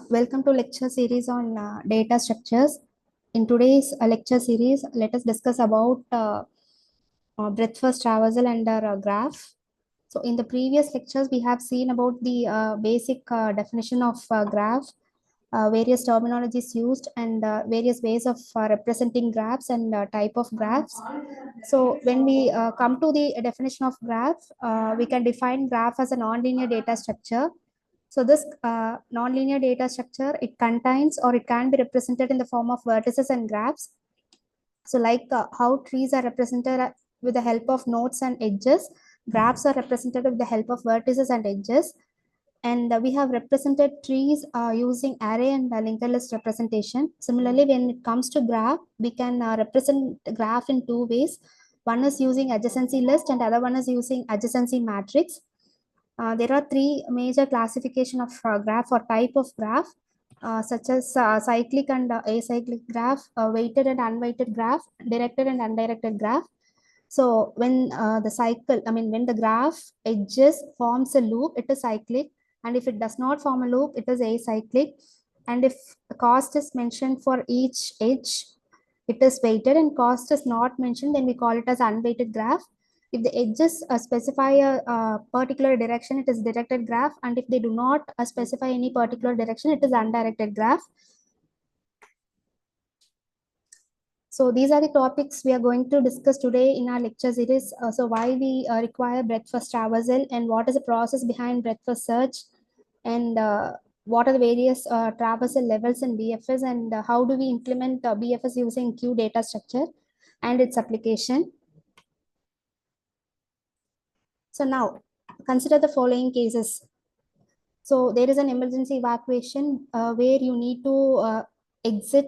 Welcome to lecture series on data structures. In today's lecture series, let us discuss about breadth first traversal and graph. So in the previous lectures, we have seen about the basic definition of graph, various terminologies used, and various ways of representing graphs and type of graphs. So when we come to the definition of graph, we can define graph as a nonlinear data structure. So this nonlinear data structure, it contains or it can be represented in the form of vertices and graphs. So like how trees are represented with the help of nodes and edges, graphs are represented with the help of vertices and edges. And we have represented trees using array and linked list representation. Similarly, when it comes to graph, we can represent the graph in two ways. One is using adjacency list and other one is using adjacency matrix. There are three major classification of graph or type of graph, such as cyclic and acyclic graph, weighted and unweighted graph, directed and undirected graph. So when when the graph edges forms a loop, it is cyclic, and if it does not form a loop, it is acyclic. And if the cost is mentioned for each edge, it is weighted, and cost is not mentioned, then we call it as unweighted graph. If the edges specify a particular direction, it is directed graph, and if they do not specify any particular direction, it is undirected graph. So these are the topics we are going to discuss today in our lecture series. So why we require breadth first traversal, and what is the process behind breadth first search, and what are the various traversal levels in BFS, and how do we implement BFS using Q data structure and its application. So now consider the following cases. So there is an emergency evacuation where you need to exit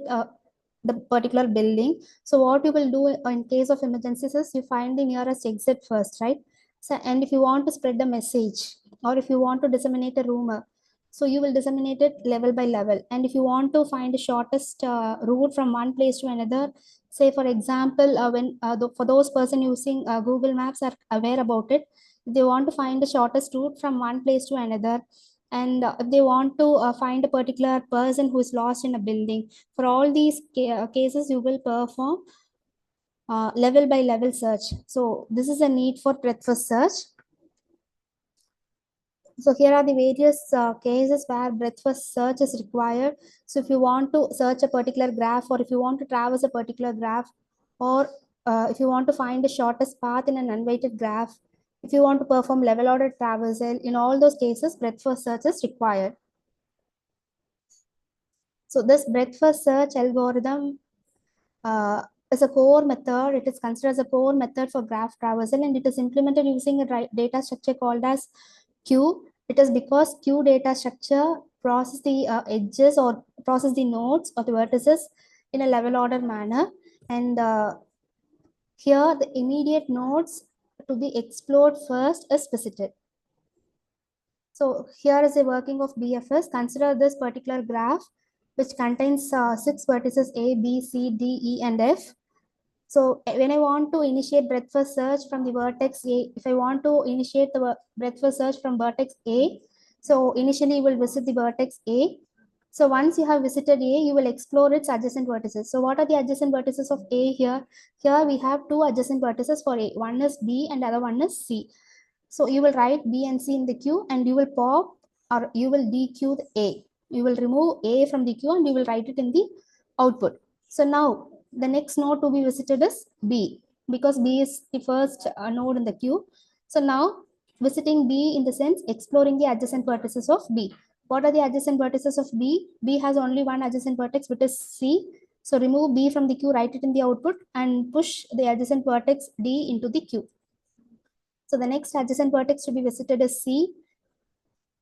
the particular building. So what you will do in case of emergencies is you find the nearest exit first, right? So, and if you want to spread the message, or if you want to disseminate a rumor, so you will disseminate it level by level. And if you want to find the shortest route from one place to another, say for example, for those person using Google Maps are aware about it, they want to find the shortest route from one place to another, and if they want to find a particular person who is lost in a building, for all these cases you will perform level by level search. So this is a need for breadth first search. So here are the various cases where breadth first search is required. So if you want to search a particular graph, or if you want to traverse a particular graph, or if you want to find the shortest path in an unweighted graph, if you want to perform level order traversal, in all those cases breadth first search is required. So this breadth first search algorithm is a core method. It is considered as a core method for graph traversal, and it is implemented using a data structure called as Q. It is because Q data structure process the edges or process the nodes or the vertices in a level order manner. And here the immediate nodes to be explored first is visited. So here is the working of BFS. Consider this particular graph which contains 6 vertices A, B, C, D, E, and F. So when I want to initiate breadth first search from the vertex A, if I want to initiate the breadth first search from vertex A, so initially you will visit the vertex A. So once you have visited A, you will explore its adjacent vertices. So what are the adjacent vertices of A here? Here we have two adjacent vertices for A. One is B and the other one is C. So you will write B and C in the queue, and you will pop or you will dequeue the A. You will remove A from the queue and you will write it in the output. So now the next node to be visited is B, because B is the first node in the queue. So now visiting B in the sense exploring the adjacent vertices of B. What are the adjacent vertices of B? B has only one adjacent vertex, which is C. So remove B from the queue, write it in the output, and push the adjacent vertex D into the queue. So the next adjacent vertex to be visited is C.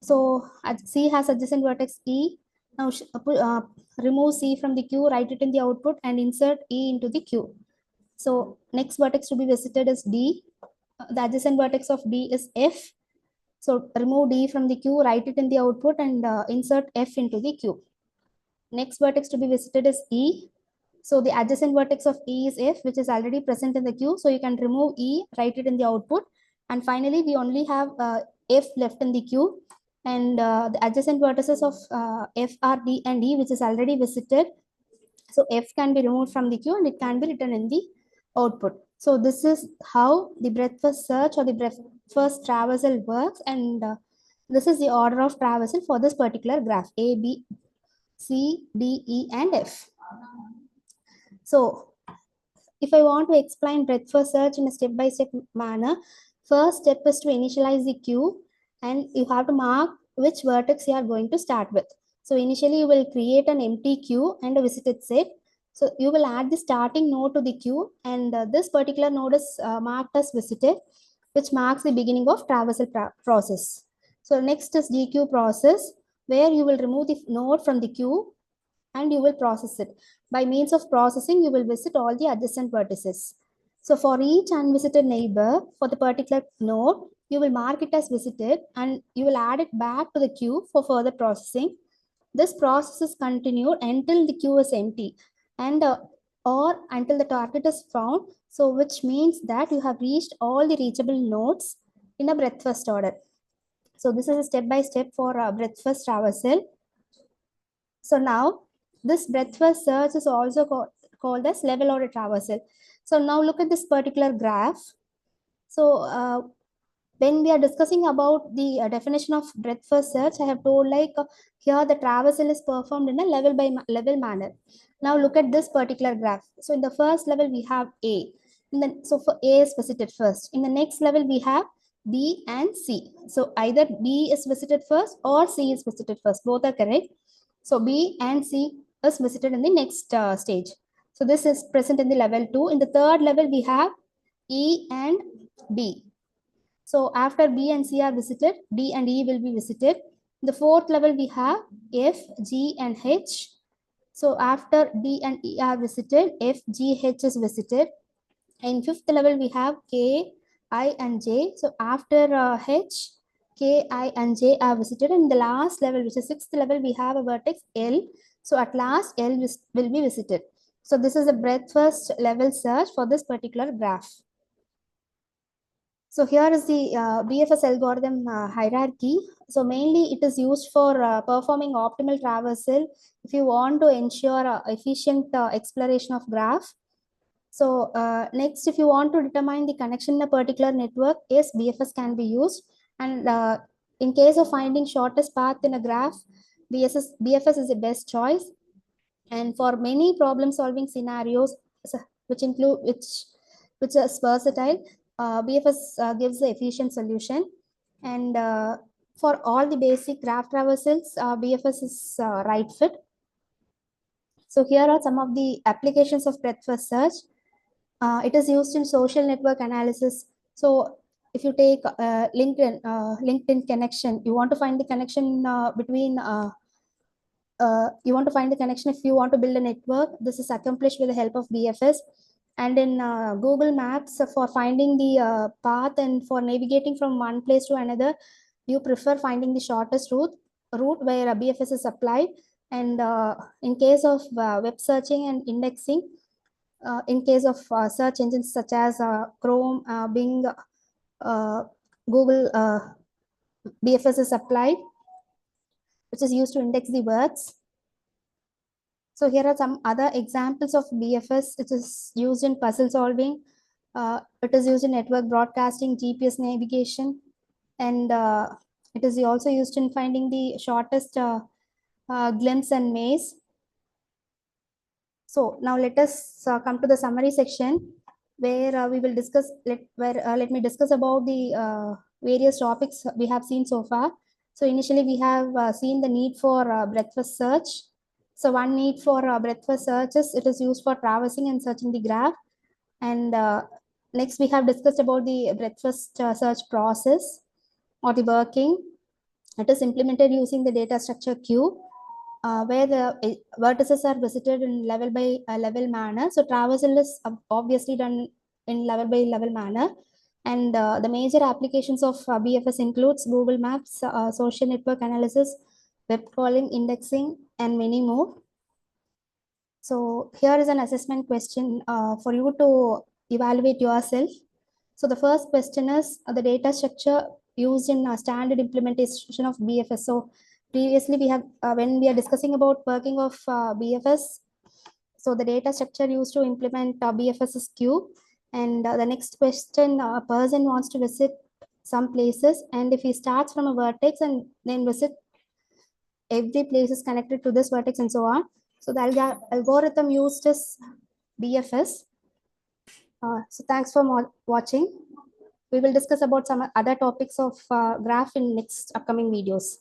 So C has adjacent vertex E. Now remove C from the queue, write it in the output, and insert E into the queue. So next vertex to be visited is D. The adjacent vertex of D is F. So remove D from the queue, write it in the output, and insert F into the queue. Next vertex to be visited is E. So the adjacent vertex of E is F, which is already present in the queue. So you can remove E, write it in the output. And finally, we only have F left in the queue. and the adjacent vertices of F, R, D, and E, which is already visited. So F can be removed from the queue and it can be written in the output. So this is how the breadth first search or the breadth first traversal works, and this is the order of traversal for this particular graph: A, B, C, D, E, and F. So if I want to explain breadth first search in a step-by-step manner, first step is to initialize the queue, and you have to mark which vertex you are going to start with. So initially you will create an empty queue and a visited set. So you will add the starting node to the queue, and this particular node is marked as visited, which marks the beginning of traversal process. So next is dequeue process, where you will remove the node from the queue and you will process it. By means of processing, you will visit all the adjacent vertices. So for each unvisited neighbor for the particular node, you will mark it as visited and you will add it back to the queue for further processing. This process is continued until the queue is empty and or until the target is found. So which means that you have reached all the reachable nodes in a breadth first order. So this is a step by step for breadth first traversal. So now this breadth first search is also called as level order traversal. So now look at this particular graph. So when we are discussing about the definition of breadth first search, I have told here the traversal is performed in a level by level manner. Now look at this particular graph. So in the first level we have A. So for A is visited first. In the next level we have B and C. So either B is visited first or C is visited first. Both are correct. So B and C is visited in the next stage. So this is present in the level 2. In the third level we have E and D. So after B and C are visited, D and E will be visited. The fourth level we have F, G, and H. So after D and E are visited, F, G, H is visited. In fifth level we have K, I, and J. So after H, K, I, and J are visited. And the last level, which is sixth level, we have a vertex L. So at last L will be visited. So this is a breadth first level search for this particular graph. So here is the BFS algorithm hierarchy. So mainly it is used for performing optimal traversal if you want to ensure efficient exploration of graph. So next, if you want to determine the connection in a particular network, yes, BFS can be used. And in case of finding shortest path in a graph, BFS is the best choice. And for many problem solving scenarios, which include which is versatile, BFS gives the efficient solution. And for all the basic graph traversals, BFS is right fit. So here are some of the applications of breadth first search. It is used in social network analysis. So if you take LinkedIn connection, you want to find the connection between you want to find the connection if you want to build a network. This is accomplished with the help of BFS. And in Google Maps, for finding the path and for navigating from one place to another, you prefer finding the shortest route where a BFS is applied. And in case of web searching and indexing, in case of search engines such as Chrome, Bing, Google, BFS is applied, which is used to index the words. So here are some other examples of BFS. It is used in puzzle solving. It is used in network broadcasting, GPS navigation, and it is also used in finding the shortest glimpse and maze. So now let us come to the summary section where we will discuss, let me discuss about the various topics we have seen so far. So initially we have seen the need for breadth first search. So one need for breadth first search is it is used for traversing and searching the graph. And next we have discussed about the breadth first search process or the working. It is implemented using the data structure queue where the vertices are visited in level by level manner. So traversal is obviously done in level by level manner. And the major applications of BFS includes Google Maps, social network analysis, web crawling, indexing, and many more. So here is an assessment question for you to evaluate yourself. So the first question is the data structure used in standard implementation of BFS. So previously we have, when we are discussing about working of BFS, so the data structure used to implement BFS is queue. And the next question, a person wants to visit some places, and if he starts from a vertex and then visit every place is connected to this vertex and so on. So the algorithm used is BFS. So thanks for watching. We will discuss about some other topics of graph in next upcoming videos.